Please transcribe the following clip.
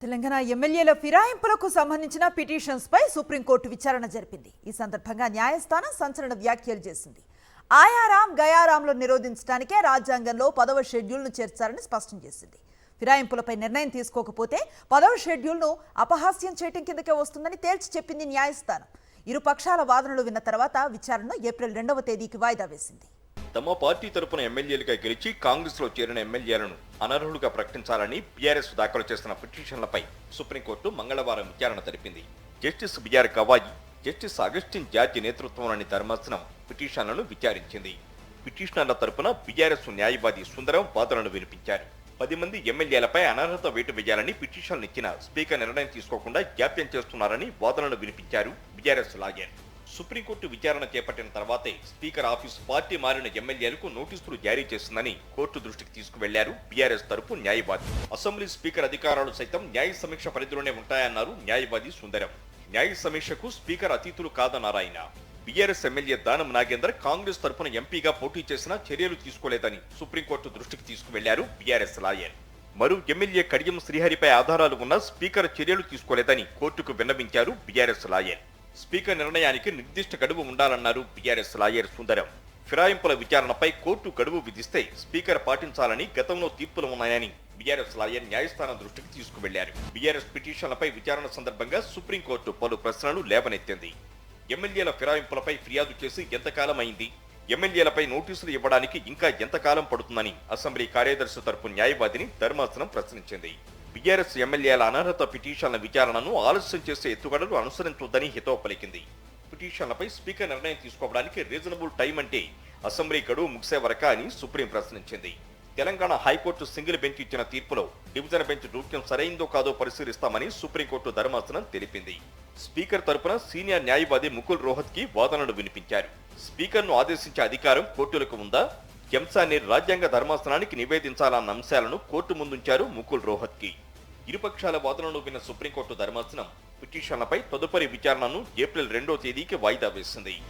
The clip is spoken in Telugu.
తెలంగాణ ఎమ్మెల్యేల ఫిరాయింపులకు సంబంధించిన పిటిషన్స్ పై సుప్రీంకోర్టు విచారణ జరిపింది. ఈ సందర్భంగా న్యాయస్థానం సంచలన వ్యాఖ్యలు చేసింది. ఆయారాం గయారాంలో నిరోధించడానికే రాజ్యాంగంలో 10వ షెడ్యూల్ను చేర్చారని స్పష్టం చేసింది. ఫిరాయింపులపై నిర్ణయం తీసుకోకపోతే 10వ షెడ్యూల్ను అపహాస్యం చేయడం కిందకే వస్తుందని తేల్చి చెప్పింది న్యాయస్థానం. ఇరు పక్షాల వాదనలు విన్న తర్వాత విచారణను ఏప్రిల్ 2వ తేదీకి వాయిదా వేసింది. తమ పార్టీ తరపున ఎమ్మెల్యేలుగా గెలిచి కాంగ్రెస్ లో చేరిన ఎమ్మెల్యేలను అనర్హులుగా ప్రకటించాలని బీఆర్ఎస్ దాఖలు చేసిన పిటిషన్లపై సుప్రీంకోర్టు మంగళవారం విచారణ జరిపింది. Justice BR Gavai, justice Augustine George నేతృత్వంలోని ధర్మాసనం పిటిషన్లను విచారించింది. పిటిషనర్ల తరపున బీఆర్ఎస్ న్యాయవాది సుందరం వాదనలు వినిపించారు. 10 మంది ఎమ్మెల్యేలపై అనర్హత వేటు వేయాలని పిటిషన్లు ఇచ్చిన స్పీకర్ నిర్ణయం తీసుకోకుండా జాప్యం చేస్తున్నారని వాదనలు వినిపించారు బీఆర్ఎస్ లాయర్. సుప్రీంకోర్టు విచారణ చేపట్టిన తర్వాతే స్పీకర్ ఆఫీస్ పార్టీ మారిన ఎమ్మెల్యేలకు నోటీసులు జారీ చేసిందని కోర్టు దృష్టికి తీసుకువెళ్లారు బీఆర్ఎస్ తరపు న్యాయవాది. అసెంబ్లీ స్పీకర్ అధికారాలు సైతం న్యాయ సమీక్ష పరిధిలోనే ఉంటాయన్నారు న్యాయవాది సుందరం. న్యాయ సమీక్షకు స్పీకర్ అతీతులు కాదన్నారు ఆయన. బీఆర్ఎస్ ఎమ్మెల్యే దానం నాగేందర్ కాంగ్రెస్ తరపున ఎంపీగా పోటీ చేసినా చర్యలు తీసుకోలేదని సుప్రీంకోర్టు దృష్టికి తీసుకువెళ్లారు బీఆర్ఎస్ లాయర్. మరో ఎమ్మెల్యే కడియం శ్రీహరిపై ఆధారాలు ఉన్న స్పీకర్ చర్యలు తీసుకోలేదని కోర్టుకు విన్నవించారు బీఆర్ఎస్ లాయర్. స్పీకర్ నిర్ణయానికి నిర్దిష్ట గడువు ఉండాలన్నారు బీఆర్ఎస్ లాయర్ సుందరం. ఫిరాయింపుల విచారణపై కోర్టు గడువు విధిస్తే స్పీకర్ పాటించాలని గతంలో తీర్పులు ఉన్నాయని బీఆర్ఎస్ లాయర్ న్యాయస్థానం దృష్టికి తీసుకువెళ్లారు. బీఆర్ఎస్ పిటిషన్లపై విచారణ సందర్భంగా సుప్రీంకోర్టు పలు ప్రశ్నలు లేవనెత్తింది. ఎమ్మెల్యేల ఫిరాయింపులపై ఫిర్యాదు చేసి ఎంతకాలం అయింది? ఎమ్మెల్యేలపై నోటీసులు ఇవ్వడానికి ఇంకా ఎంతకాలం పడుతుందని అసెంబ్లీ కార్యదర్శి తరపు న్యాయవాదిని ధర్మాసనం ప్రశ్నించింది. బీఆర్ఎస్ ఎమ్మెల్యేల అనర్హత పిటిషన్ల విచారణను ఆలస్యం చేసే ఎత్తుగడలు అనుసరించొద్దని హితవు పలికింది. పిటిషన్లపై స్పీకర్ నిర్ణయం తీసుకోవడానికి రీజనబుల్ టైం అంటే అసెంబ్లీ గడువు ముగిసే వరకా అని సుప్రీం ప్రశ్నించింది. తెలంగాణ హైకోర్టు సింగిల్ బెంచ్ ఇచ్చిన తీర్పులో డివిజన్ బెంచ్ జోక్యం సరైందో కాదో పరిశీలిస్తామని సుప్రీంకోర్టు ధర్మాసనం తెలిపింది. స్పీకర్ తరపున సీనియర్ న్యాయవాది ముకుల్ రోహత్కి వాదనలు వినిపించారు. స్పీకర్ను ఆదేశించే అధికారం కోర్టులకు ఉందా? అంశాన్ని రాజ్యాంగ ధర్మాసనానికి నివేదించాలన్న అంశాలను కోర్టు ముందుంచారు ముకుల్ రోహత్కి. ఇరుపక్షాల వాదనలు విన్న సుప్రీంకోర్టు ధర్మాసనం పిటిషన్లపై తదుపరి విచారణను ఏప్రిల్ 2వ తేదీకి వాయిదా వేసింది.